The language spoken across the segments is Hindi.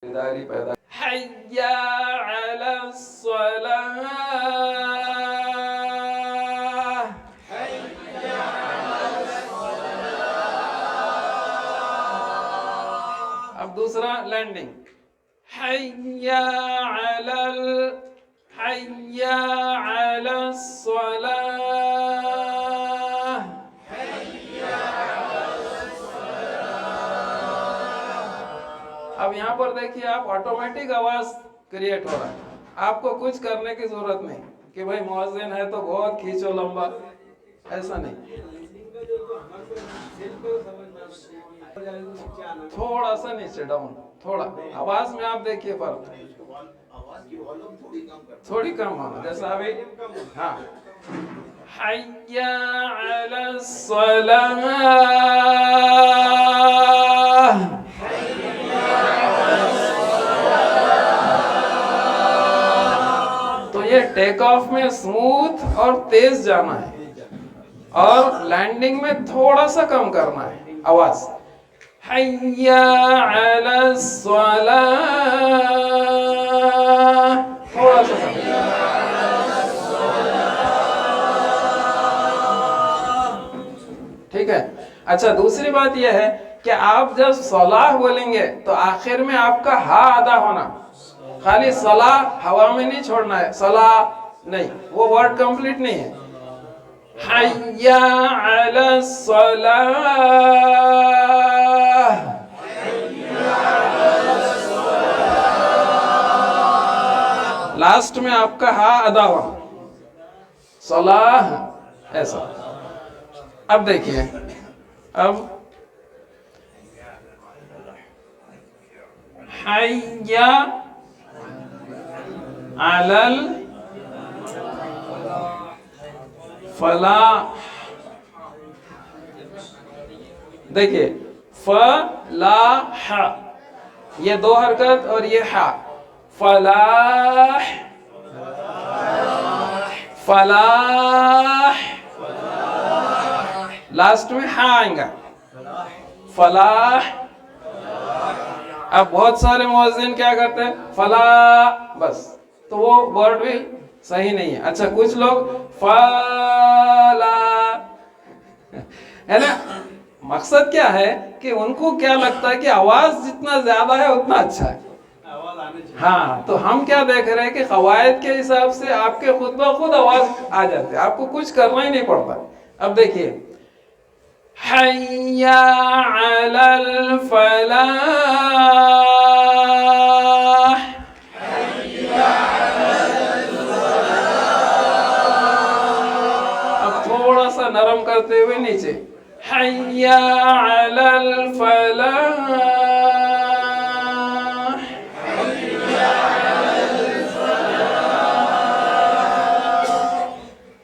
बेदारी पैदा। हय्या अलस सलाह, हय्या अलस सलाह। अब दूसरा लैंडिंग, हय्या अलल, हय्या अलस सलाह, हय्या अलस सलाह। अब यहाँ पर देखिए आप ऑटोमेटिक आवाज क्रिएट हो रहा है, आपको कुछ करने की जरूरत नहीं कि भाई मुअज्जिन है तो बहुत खींचो लंबा, ऐसा नहीं। थोड़ा सा नीचे डाउन, थोड़ा आवाज में आप देखिए फर्क, थोड़ी कम होना, जैसा अभी। हाँ, हय्या अलस सलाह, तो ये टेक ऑफ में स्मूथ और तेज जाना है और लैंडिंग में थोड़ा सा कम करना है आवाज। हय्या अलस सलाह, थोड़ा सा कम। ठीक है। अच्छा, दूसरी बात यह है कि आप जब सलाह बोलेंगे तो आखिर में आपका हा अदा होना, खाली सलाह हवा में नहीं छोड़ना है, सलाह नहीं, वो वर्ड कंप्लीट नहीं है। हय्या अलस सलाह, लास्ट में आपका हा अदा होना, सलाह ऐसा। अब देखिए, अब हय्या अलल फलाह, देखिए फलाह, ये दो हरकत और ये हा, फलाह फलाह, लास्ट में हा आएगा, फलाह। अब बहुत सारे मुअज्जिन क्या करते हैं, फलाह बस, तो वो वर्ड भी सही नहीं है। अच्छा, कुछ लोग फलाह, है ना, मकसद क्या है कि उनको क्या लगता है कि आवाज जितना ज्यादा है उतना अच्छा है। हाँ, तो हम क्या देख रहे हैं कि कवायद के हिसाब से आपके खुद ब खुद आवाज आ जाती है, आपको कुछ करना ही नहीं पड़ता। अब देखिए, हय्या अलल फलाह, अब थोड़ा सा नरम करते हुए नीचे, हय्या अलल फलाह,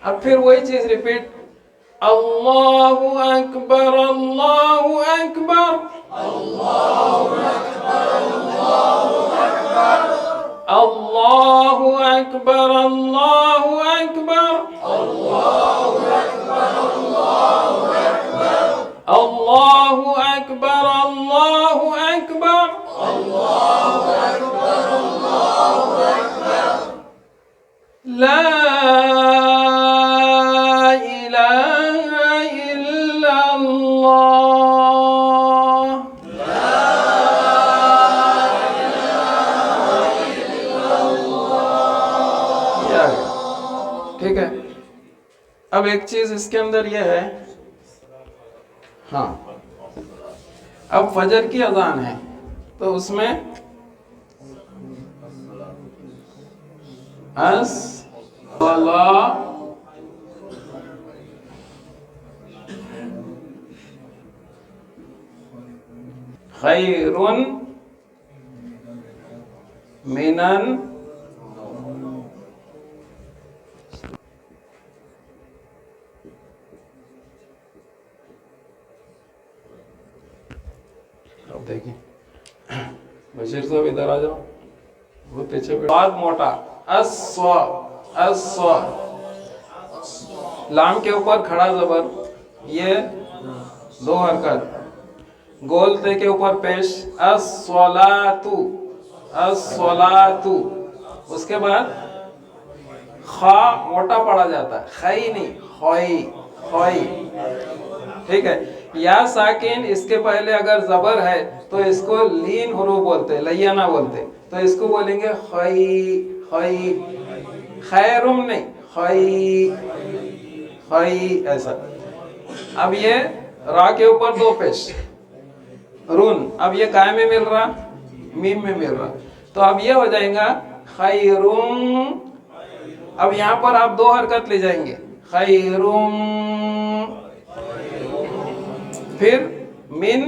अब फिर वही चीज रिपीट, अल्लाहु अकबर अल्लाहु अकबर, अल्लाहु अकबर अल्लाहु अकबर, अल्लाहु अकबर अल्लाहु अकबर, अल्लाहु अकबर अल्लाहु अकबर, अल्लाहु अकबर अल्लाहु अकबर, अल्लाहु अकबर अल्लाहु अकबर, ला ठीक है। अब एक चीज इसके अंदर यह है, हाँ, अब फजर की अजान है तो उसमें अस्सलाह खैरुन मिनन, अब देखिए बशीर साहब इधर आ जाओ, वो पीछे बाद मोटा, अस्व अस्व, लाम के ऊपर खड़ा जबर, ये दो हरकत, गोल ते के ऊपर पेश, अस्सलातु अस्सलातु। उसके बाद खा मोटा पड़ा जाता है, खई नहीं, खोई खोई। ठीक है। या साकिन इसके पहले अगर जबर है तो इसको लीन हुरूफ बोलते, लैयाना बोलते, तो इसको बोलेंगे खई खई, खैरुम नहीं, खई खई ऐसा। अब ये रा के ऊपर दो पेश रून, अब ये काय में मिल रहा, मीम में मिल रहा, तो अब ये हो जाएगा खैरुम। अब यहाँ पर आप दो हरकत ले जाएंगे, खैरुम, फिर मिन,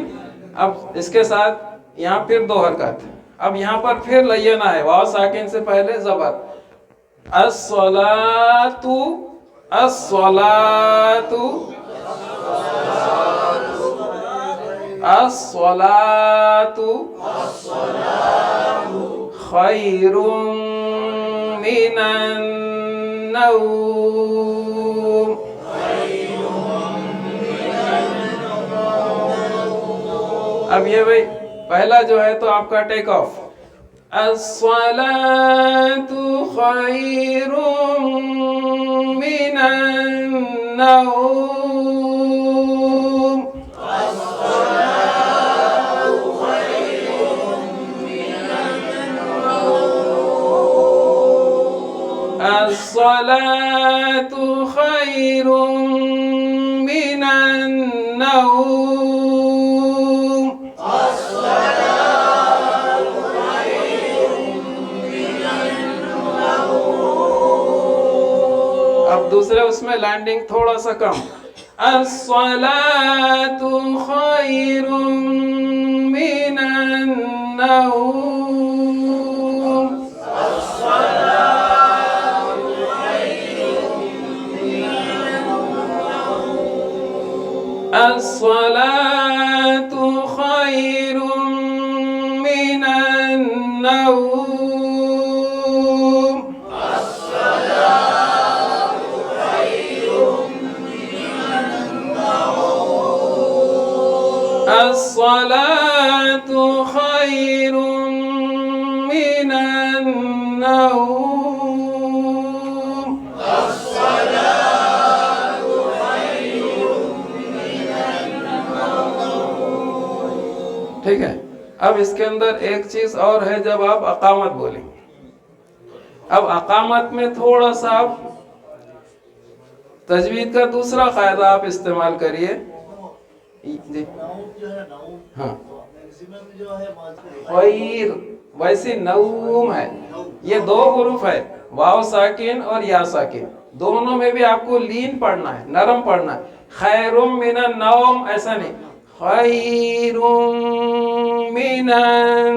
अब इसके साथ यहाँ फिर दो हरकत। अब यहाँ पर फिर लयना है, वाव साकिन से पहले जबर, अस्सलातु अस्सलातु अस्सलातु खैरुम मिनन नौम। अब ये भाई पहला जो है तो आपका टेक ऑफ, अस्सलातु खैरुम मिनन नौम, अस्सलातु खैरुम मिनन नौम, अस्सलातु खैरुम मिनन नौम। अब दूसरे उसमें लैंडिंग थोड़ा सा कम, अस्सलातु खैरुम मिनन नौम, अस्सलातु खैरुम मिनन नौम, अस्सलातु खैरुम मिनन नौम, अस्सलातु खैरुम मिनन नौम। ठीक है। अब इसके अंदर एक चीज और है, जब आप अकामत बोलेंगे, अब अकामत में थोड़ा सा आप तजवीद का दूसरा कायदा आप इस्तेमाल करिए। हाँ, खैर वैसे नऊम है, ये दो हुरूफ है, वाव साकिन और या साकिन, दोनों में भी आपको लीन पढ़ना है, नरम पढ़ना है। खैरुम मिनन नौम ऐसा नहीं, खैरुम मिनन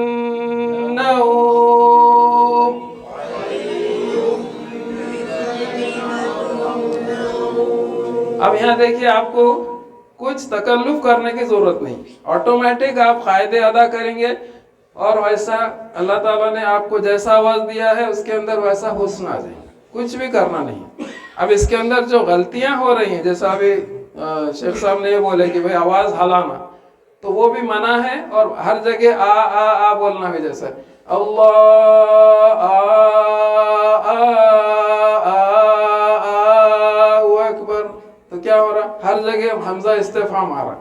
नौम। अब यहाँ देखिए, आपको कुछ तकल्लुफ करने की जरूरत नहीं, ऑटोमेटिक आप कायदे अदा करेंगे और वैसा अल्लाह ताला ने आपको जैसा आवाज दिया है उसके अंदर वैसा हुस्न आ जाए, कुछ भी करना नहीं। अब इसके अंदर जो गलतियां हो रही हैं, जैसा अभी शेख साहब ने ये बोले कि भाई आवाज हलाना, तो वो भी मना है, और हर जगह आ बोलना भी, जैसा अल्लाह अकबर, तो क्या हो रहा, हर जगह हमजा इस्तेफाम आ रहा,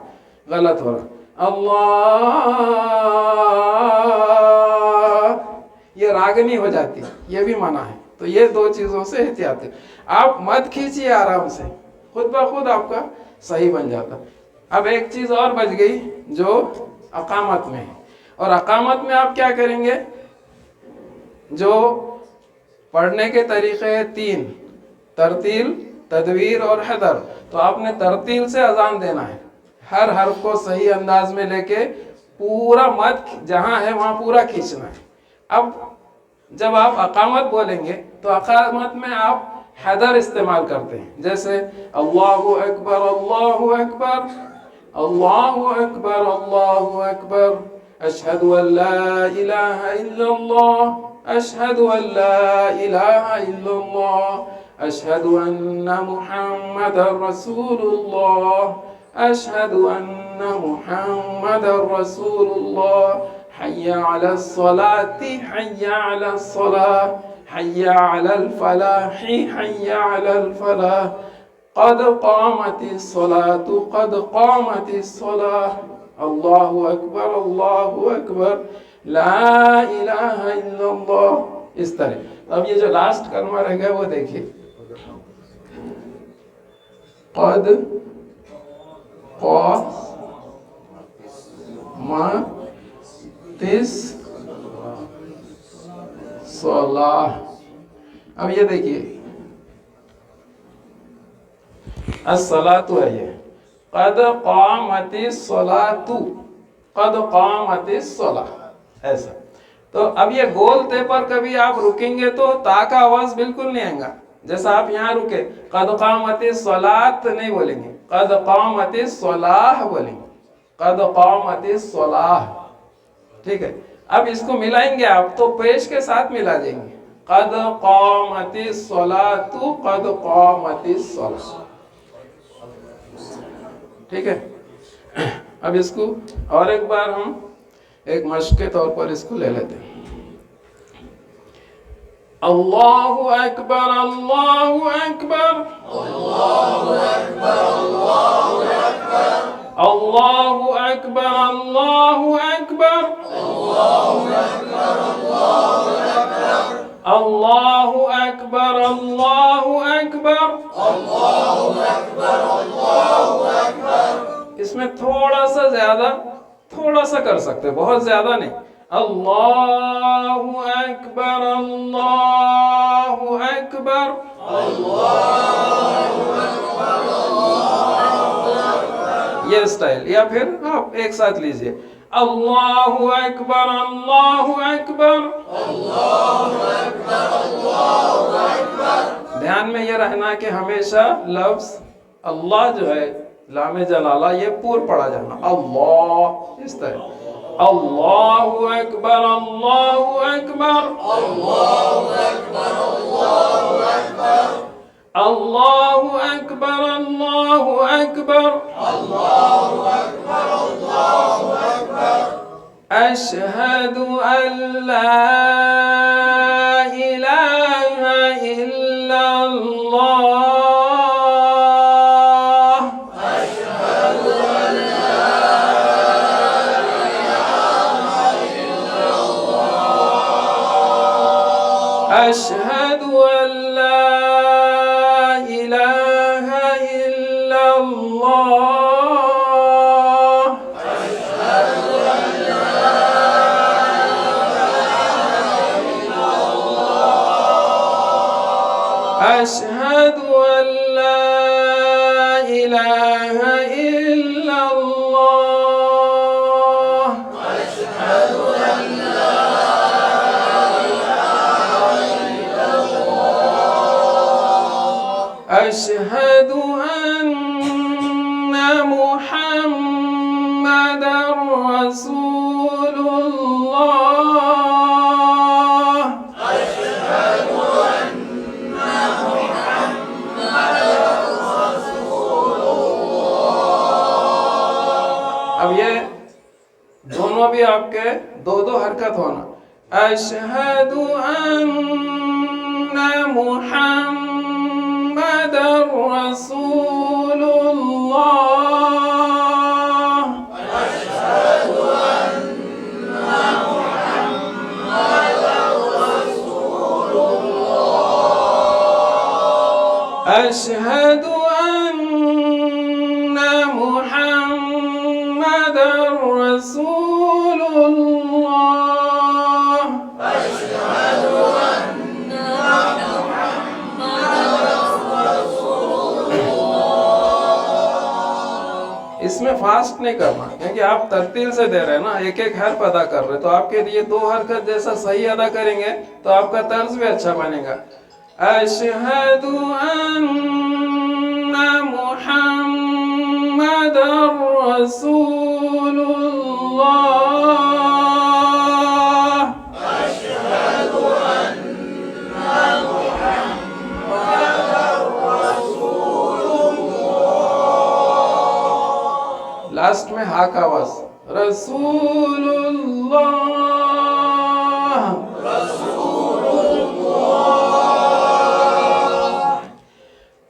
गलत हो रहा। अल्लाह, ये रागनी हो जाती, ये भी मना है। तो ये दो चीजों से एहतियात है, आप मत खींचिए, आराम से खुद ब खुद आपका सही बन जाता। अब एक चीज और बच गई जो अकामत में है, और अकामत में आप क्या करेंगे, जो पढ़ने के तरीके हैं तीन, तरतील, तदवीर और हैदर। तो आपने तरतील से अजान देना है, हर हर्फ को सही अंदाज में लेके पूरा मत जहां है वहां पूरा खींचना है। अब जब आप अकामत बोलेंगे तो अकामत में आप हैदर इस्तेमाल करते हैं, जैसे अल्लाहु अकबर अल्लाहु अकबर अल्लाहु अकबर अल्लाहु अकबर, अशहदु अल्ला इलाहा इल्लल्लाह अशहदु अल्ला इलाहा इल्लल्लाह, अशहदु अन्ना मुहम्मदर रसूलुल्लाह अशहदु अन्ना मुहम्मदर रसूलुल्लाह, हय्या अला सलाती हय्या अला सलाह, हय्या अलल फलाही हय्या अलल फलाह, क़द क़ामतिस सलातु क़द क़ामतिस सलाह, अल्लाहु अकबर ला इलाहा इल्लल्लाह। इस तरह। अब ये जो लास्ट कलमा रह गया वो देखिए, क़द क़ामतिस सलाह। अब ये देखिए अस्सलातु है, ये क़द क़ामतिस सलातु क़द क़ामतिस सलाह, ऐसा। तो अब ये बोलते पर कभी आप रुकेंगे तो ता का आवाज बिल्कुल नहीं आएगा। जैसा आप यहाँ रुके, क़द क़ामतिस सलात नहीं बोलेंगे, क़द क़ामतिस सलाह बोलेंगे, क़द क़ामतिस सलाह। ठीक है। अब इसको मिलाएंगे आप तो पेश के साथ मिला देंगे, क़द क़ामतिस सलातु क़द क़ामतिस सलाह। ठीक है। अब इसको और एक बार हम एक मश्क के तौर पर इसको ले लेते हैं। अल्लाहु अकबर अल्लाहु अकबर अल्लाहु अकबर अल्लाहु अकबर अल्लाहु अकबर अल्लाहु अकबर अल्लाहु अकबर अल्लाहु अकबर अल्लाहु अकबर। इसमें थोड़ा सा ज्यादा, थोड़ा सा कर सकते, बहुत ज्यादा नहीं। अल्लाहु अकबर अल्लाहु अकबर ये स्टाइल, या फिर आप एक साथ लीजिए, अल्लाहु अकबर अल्लाहु अकबर अल्लाहु अकबर। ध्यान में ये रहना कि हमेशा लफ्ज अल्लाह जो है लामे जलाला ये पूर पड़ा जाना, अल्लाह इस तरह। अल्लाहु अकबर अल्लाहु अकबर अल्लाहु अकबर अल्लाहु अकबर अल्लाहु अकबर अल्लाहु अकबर अल्लाहु अकबर अल्लाहु अकबर। अशहदु अल्ला इलाहा इल्लल्लाह अशहदु अल्ला इलाहा इल्लल्लाह अशहदु अल्ला इलाहा इल्लल्लाह अशहदु अल्ला इलाहा इल्लल्लाह अशहदु अल्ला अशहदु अन्ना मुहम्मदर रसूलुल्लाह अशहदु अन्ना मुहम्मदर रसूलुल्लाह। अब ये दोनों भी आपके दो दो हरकत होना, अशहदु अन्ना मुहम्मदर रसूलुल्लाह अशहदु अन्ना मुहम्मदर रसूलुल्लाह अशहदु अन्ना मुहम्मदर रसूलुल्लाह अशहदु इसमें फास्ट नहीं करना, क्योंकि आप तरतील से दे रहे हैं ना, एक एक हर्फ अदा कर रहे हैं, तो आपके लिए दो हरकत जैसा सही अदा करेंगे तो आपका तर्ज भी अच्छा बनेगा। अशहदु अन्ना मुहम्मदर रसूलुल्लाह अशहदु अन्ना मुहम्मदर रसूलुल्लाह। लास्ट में हा का आवाज रसूलुल्लाह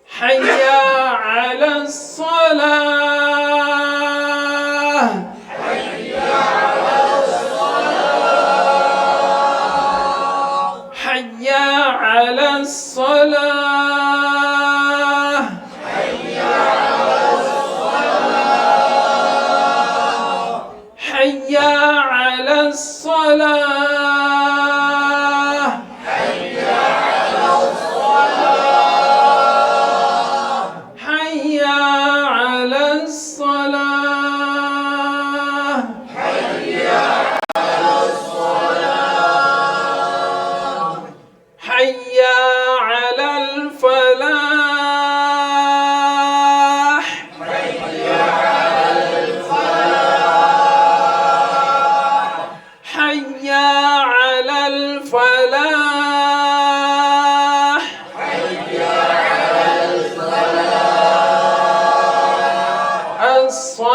हय्या अलस्सलाह हय्या अलस्सलाह हय्या अलस्सलाह हय्या अलस्सलाह हय्या अलल फलाह हय्या अलल फलाह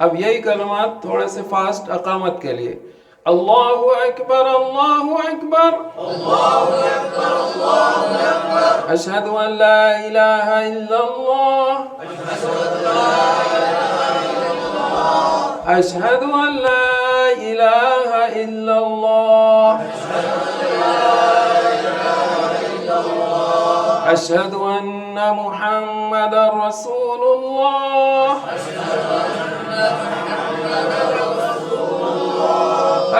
अब यही कलमात थोड़े से फास्ट अकामत के लिए अल्लाहु अकबर अल्लाहु अकबर अशहदु अन ला इलाहा इल्लल्लाह अशहदु अन ला इलाहा इल्लल्लाह अशहदु अन्न मुहम्मदर रसूलुल्लाह